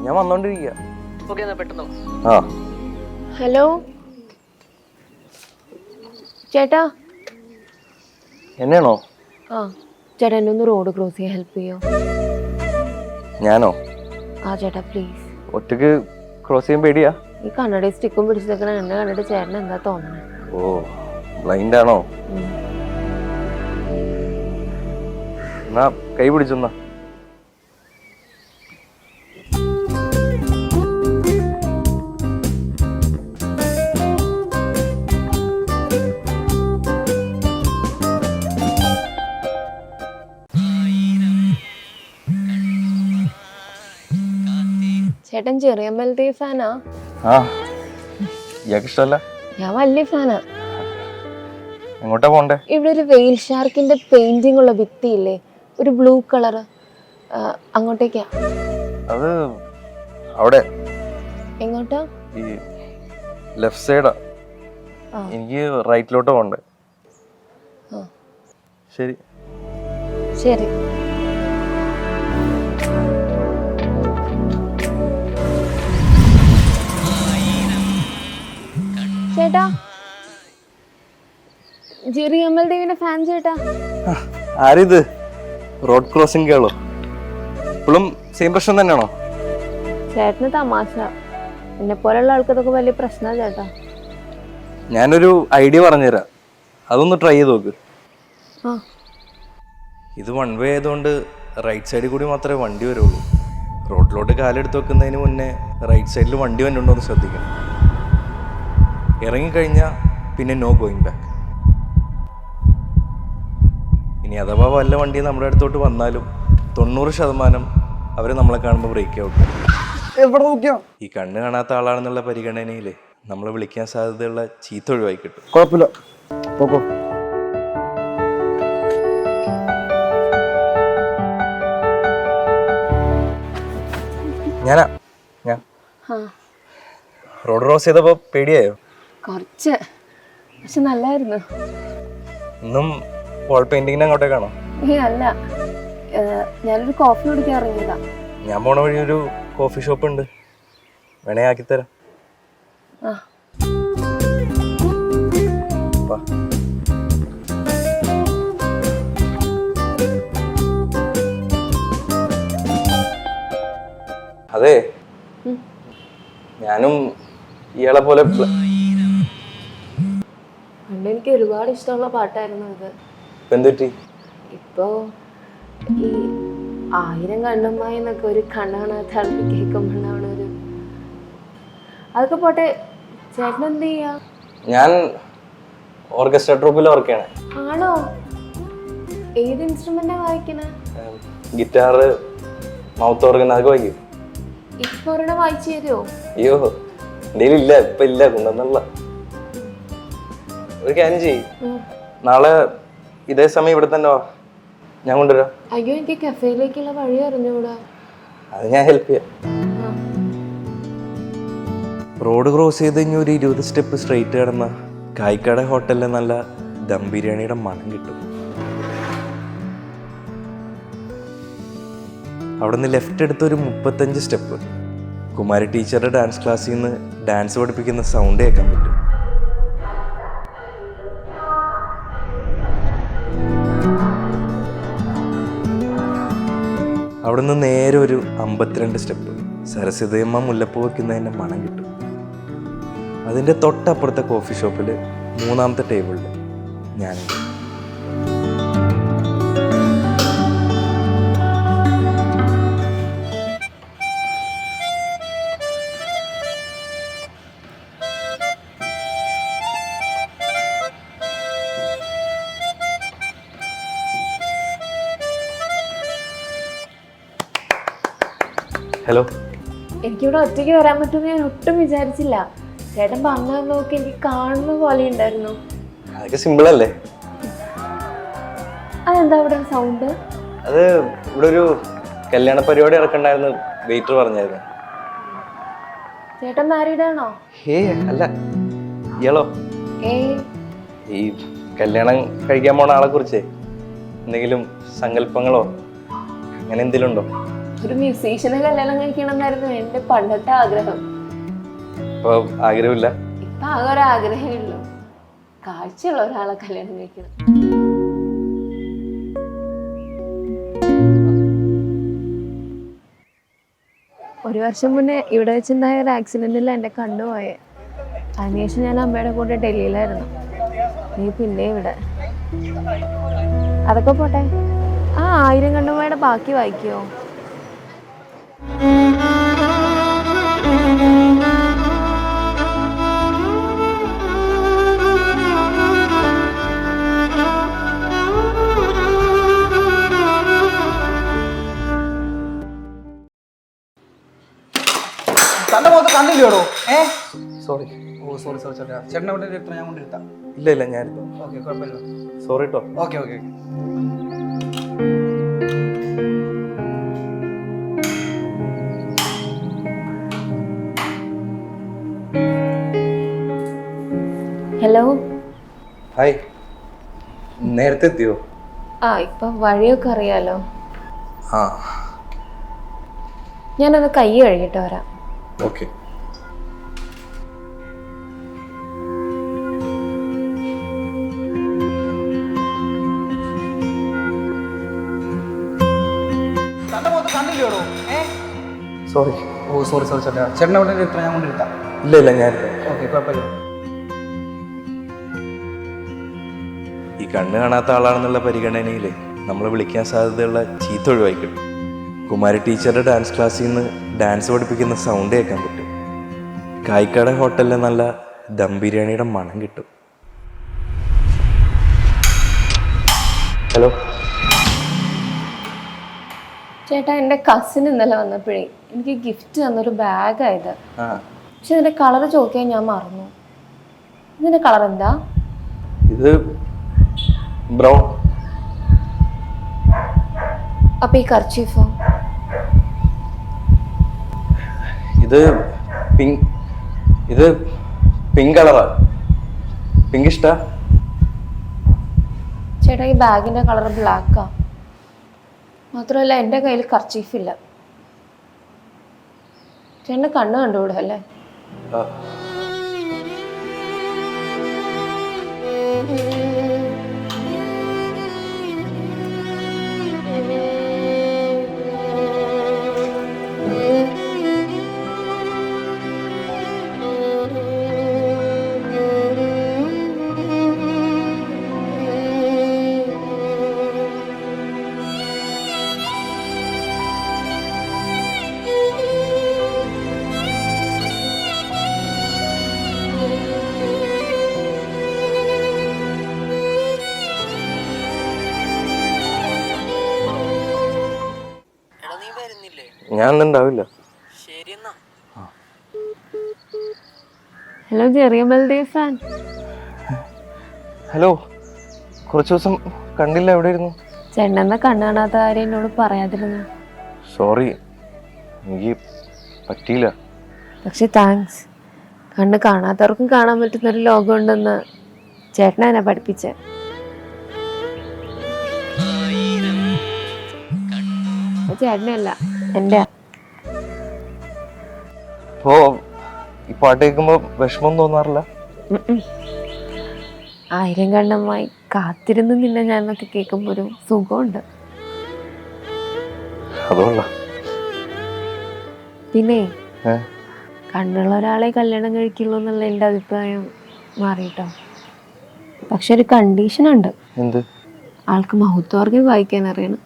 ഞാൻ വന്നോണ്ടിരിക്കുക. ഹലോ ചേട്ടാ. എന്നെയാണോ? ആ ചേട്ടാ എന്നെ ഒന്ന് റോഡ് ക്രോസ് ചെയ്യാൻ ഹെൽപ്പ് ചെയ്യോ? ഞാനോ? ആ ചേട്ടാ പ്ലീസ്. ഒറ്റക്ക് ക്രോസ് ചെയ്യാൻ പേടിയാ? ഈ കണ്ണട സ്റ്റിക്കും പിടിച്ചിരിക്കണ എന്നെ കണ്ടിട്ട് ചേട്ടൻ എന്താ തോന്നണേ? ഓ ബ്ലൈൻഡ് ആണോ? എന്നാ കൈ പിടിച്ചെന്നാ. ചേട്ടൻ ചെറിയമ്പലത്തെ ഫാനാ? ആ, ഇയാൾക്ക് ഇഷ്ടമല്ല? ഞാൻ വലിയ ഫാനാ. എങ്ങോട്ടാ പോണ്ടേ? ഇവിടെ ഒരു വെയിൽ ഷാർക്കിന്റെ പെയിന്റിംഗ് ഉള്ള ഭിത്തിയില്ലേ, ഒരു ബ്ലൂ കളർ, അങ്ങോട്ടേക്കാ. അത് അവിടെ. എങ്ങോട്ടാ? ഈ ലെഫ്റ്റ് സൈഡാ. എനിക്ക് റൈറ്റിലോട്ട് പോണ്ടേ. ശരി ശരി. ചേട്ടാ ജെറി അമൽ ദേവിന്റെ ഫാൻ ചേട്ടാ. ആരിത്? റോഡ് ക്രോസിംഗ് കേളോ? ഇപ്പോഴും സെയിം പ്രശ്നം തന്നെയാണോ? ചേട്ടന് തമാശ, എന്നെ പോലെയുള്ള ആൾക്ക് ഇതൊക്കെ വലിയ പ്രശ്നമാണ് ചേട്ടാ. ഞാനൊരു ഐഡിയ പറഞ്ഞുതരാം, അതൊന്ന് ട്രൈ ചെയ്ത് നോക്ക്. ഇത് വൺ വേ ആയതുകൊണ്ട് റൈറ്റ് സൈഡിൽ കൂടി മാത്രമേ വണ്ടി വരുള്ളൂ. റോഡിലോട്ട് കാലെടുത്ത് വെക്കുന്നതിന് മുന്നേ റൈറ്റ് സൈഡിൽ വണ്ടി വന്നിട്ടുണ്ടോ എന്ന് ശ്രദ്ധിക്കണം. ഇറങ്ങിക്കഴിഞ്ഞാൽ പിന്നെ നോ ഗോയിങ് ബാക്ക്. ഇനി അഥവാ വല്ല വണ്ടി നമ്മുടെ അടുത്തോട്ട് വന്നാലും 90% അവർ നമ്മളെ കാണുമ്പോൾ ബ്രേക്ക് ഔട്ട്. എവിടെ നോക്കിയോ? ഈ കണ്ണ് കാണാത്ത ആളാണെന്നുള്ള പരിഗണനയിൽ നമ്മളെ വിളിക്കാൻ സാധ്യതയുള്ള ചീത്ത ഒഴിവായി കിട്ടും. കുഴപ്പമില്ല, പോക്കോ. ഞാൻ റോഡ് ക്രോസ് ചെയ്തപ്പോ പേടിയായോ? കുറച്ച്, പക്ഷെ നല്ലായിരുന്നു. ഇന്നും വാൾ പെയിന്റിങ്ങിന് അങ്ങോട്ടേക്കാണോ? അല്ല, ഞാനൊരു കോഫി കുടിക്കാൻ ഇറങ്ങിയതാ. ഞാൻ പോണ വഴി ഒരു കോഫി ഷോപ്പ് ഉണ്ട്, വേണേ ആക്കിത്തരാം. അതെ, ഞാനും ഇയാളെ പോലെ പണ്ട് എനിക്ക് ഒരുപാട് ഇഷ്ടമുള്ള പാട്ടായിരുന്നു ഇത്. എന്തുപറ്റി? ഇപ്പോ ഈ 1000 കണ്ണുമായി എന്നൊക്കെ ഒരു കണ്ണ് കാണാത്ത ആൾക്ക് കേൾക്കുമ്പോഴാണ് ഒരു അതൊക്കെ പോട്ടെ. ചേട്ടൻ എന്ത് ചെയ്യാ? ഞാൻ ഓർക്കസ്ട്ര ട്രൂപ്പിൽ വർക്ക് ചെയ്യണേ. ആണോ? ഏത് ഇൻസ്ട്രുമെന്റാ വായിക്കണേ? ഗിറ്റാറ്, മൗത്ത് ഓർഗൻ, അതൊക്കെ വായിക്കും. ഇപ്പൊ ഒരെണ്ണം വായിച്ചു തരുമോ? അയ്യോ എന്റെ ഇല്ല, ഇപ്പൊ ഇല്ല, കൊണ്ടുവന്നുള്ള. ഒരു കാര്യം ചെയ്യ്, നാളെ ഇതേ സമയം ഇവിടെ തന്നെ വാ, ഞാൻ കൊണ്ടുവരാം. അയ്യോ എനിക്ക് കഫേയിലേക്കുള്ള വഴി അറിഞ്ഞൂടാ. അത് ഞാൻ ഹെൽപ്പ് ചെയ്യാം. റോഡ് ക്രോസ് ചെയ്ത് കഴിഞ്ഞ ഒരു 20 സ്റ്റെപ്പ് സ്ട്രെയിറ്റ് കിടന്ന കായ്ക്കാട് ഹോട്ടലിലെ നല്ല ദം ബിരിയാണിയുടെ മണം കിട്ടും. അവിടെ നിന്ന് ലെഫ്റ്റ് എടുത്ത് ഒരു 35 സ്റ്റെപ്പ് കുമാരി ടീച്ചറുടെ ഡാൻസ് ക്ലാസ്സിൽ നിന്ന് ഡാൻസ് പഠിപ്പിക്കുന്ന സൗണ്ട് കേൾക്കാൻ പറ്റും. അവിടെ നിന്ന് നേരെ ഒരു 52 സ്റ്റെപ്പ് സരസ്വതിയമ്മ മുല്ലപ്പൂ വയ്ക്കുന്നതിൻ്റെ മണം കിട്ടും. അതിൻ്റെ തൊട്ടപ്പുറത്തെ കോഫി ഷോപ്പിൽ 3ാമത്തെ ടേബിളിൽ ഞാനുണ്ട്. ഹലോ. എനിക്കിവിടെ ഒറ്റയ്ക്ക് വരാൻ പറ്റുമെന്ന് ഞാൻ ഒട്ടും വിചാരിച്ചില്ല. ചേട്ടൻ പറഞ്ഞു നോക്കി എനിക്ക് കാണുന്ന പോലെ ഉണ്ടായിരുന്നു. അതൊക്കെ സിമ്പിൾ അല്ലേ? അതെന്താ ഇവിടെ ഒരു സൗണ്ട്? അത് ഇവിടെ ഒരു കല്യാണ പരിപാടി ഇറക്കണ്ടായിരുന്നു, വെയിറ്റർ പറഞ്ഞായിരുന്നു. ചേട്ടൻ മാരീഡ് ആണോ? അല്ല. ഇയാളോ? ഈ കല്യാണം കഴിക്കാൻ പോണ ആളെ കുറിച്ച് എന്തെങ്കിലും സങ്കല്പങ്ങളോ അങ്ങനെ എന്തെങ്കിലും ഉണ്ടോ? ഒരു മ്യൂസീഷ്യനെ കല്യാണം കഴിക്കണം എന്നായിരുന്നു എൻ്റെ പണ്ടത്തെ ആഗ്രഹം. ഇപ്പോൾ ആഗ്രഹമില്ല? ഇപ്പൊ ആകെ ഒരു ആഗ്രഹമേ ഉള്ളൂ, കാഴ്ചയുള്ള ഒരാളെ കല്യാണം കഴിക്കണം. ഒരു വർഷം മുന്നേ ഇവിടെ വെച്ചുണ്ടായ ഒരു ആക്സിഡന്റിൽ എൻ്റെ കണ്ണുപോയെ. അതിനുശേഷം ഞാൻ അമ്മയുടെ കൂടെ ഡൽഹിയിലായിരുന്നു. നീ പിന്നെ ഇവിടെ. അതൊക്കെ പോട്ടെ, ആ 1000 കണ്ണുമായുടെ ബാക്കി വായിക്കുമോ? തന്റെ മുഖത്ത് കണ്ടില്ലോടോ? സോറി. ഓ സോറി ചേട്ടാ. ചേട്ടനെ ഇവിടെ ഇരുത്താം, ഞാൻ കൊണ്ടിരുത്താം. ഇല്ല ഞാൻ ഓക്കെ, കുഴപ്പമില്ല. സോറി കേട്ടോ. ഓക്കെ. ഹലോ. ഹായ്, നേരത്തെ എത്തിയോ? ആ ഇപ്പൊ വഴിയൊക്കെ അറിയാലോ. ആ ഞാനൊന്ന് കൈ കഴുകിട്ട് വരാം. ഓക്കെ. തന്റെ മുഖത്ത് കണ്ടില്ലോടോ? സോറി. ഓ സോറി ചേട്ടാ. ചേട്ടനെ ഇവിടെ ഇരുത്താം, ഞാൻ കൊണ്ടിരുത്താം. ഇല്ല ഞാൻ ഓക്കെ, കുഴപ്പമില്ല. ഈ കണ്ണ് കാണാത്ത ആളാണെന്നുള്ള പരിഗണനയിൽ നമ്മൾ വിളിക്കാൻ സാധ്യതയുള്ള ചീത്ത ഒഴിവായിക്കിട്ടും. കുമാരി ടീച്ചറുടെ ഡാൻസ് ക്ലാസ്സിൽ നിന്ന് ഡാൻസ് പഠിപ്പിക്കുന്ന സൗണ്ട് കേൾക്കാൻ പറ്റും. കായ്ക്കാട് ഹോട്ടലിൽ നല്ല ദം ബിരിയാണിയുടെ മണം കിട്ടും. ഹലോ ചേട്ടാ, എൻ്റെ കസിൻ ഇന്നലെ വന്നപ്പോഴേ എനിക്ക് ഗിഫ്റ്റ് തന്നൊരു ബാഗായത്. ആ പക്ഷെ ഇതിൻ്റെ കളർ ചോദിക്കാൻ ഞാൻ മറന്നു. ഇതിൻ്റെ കളർ എന്താ? ഇത് ബ്രൗൺ. അപ്പൊ ഈ കർച്ചീഫോ? ഇത് പിങ്ക് കളറാ. പിങ്ക് ഇഷ്ടാ? ചേട്ടാ, ഈ ബാഗിൻ്റെ കളർ ബ്ലാക്കാ. മാത്രമല്ല എൻ്റെ കയ്യിൽ കർച്ചീഫില്ല. ചേട്ടൻ്റെ കണ്ണ് കണ്ടുകൂടെ അല്ലേ? ആ. ഞാൻ ഉണ്ടാവില്ല. ഹലോ, ജെറിയ ബൽദേവ് ഫാൻ. ഹലോ, കുറച്ച് ദിവസം കണ്ടില്ല, എവിടെയായിരുന്നു? ചേട്ടനെന്താ കണ്ണ് കാണാത്ത കാര്യം എന്നോട് പറയാതിരുന്നു? സോറി, എനിക്ക് പറ്റിയില്ല. പക്ഷെ താങ്ക്സ്. കണ്ണ് കാണാത്തവർക്കും കാണാൻ പറ്റുന്നൊരു ലോകം ഉണ്ടെന്ന് ചേട്ടനാ എന്നെ പഠിപ്പിച്ചേ. ചേട്ടനല്ല, എൻ്റെ. അപ്പോ ഈ പാട്ട് കേൾക്കുമ്പോ വിഷമം തോന്നാറില്ല? 1000 കണ്ണമായി കാത്തിരുന്ന് നിന്നെ ഞാനൊക്കെ കേൾക്കുമ്പോ ഒരു സുഖമുണ്ട്. അതുകൊള്ള. പിന്നെ കണ്ണുള്ള ഒരാളെ കല്യാണം കഴിക്കുള്ളൂ എന്നുള്ള എൻ്റെ അഭിപ്രായം മാറിയിട്ടോ. പക്ഷെ ഒരു കണ്ടീഷൻ ഉണ്ട്. എന്ത്? ആൾക്ക് മഹത്വാർഗം വായിക്കാൻ അറിയണം.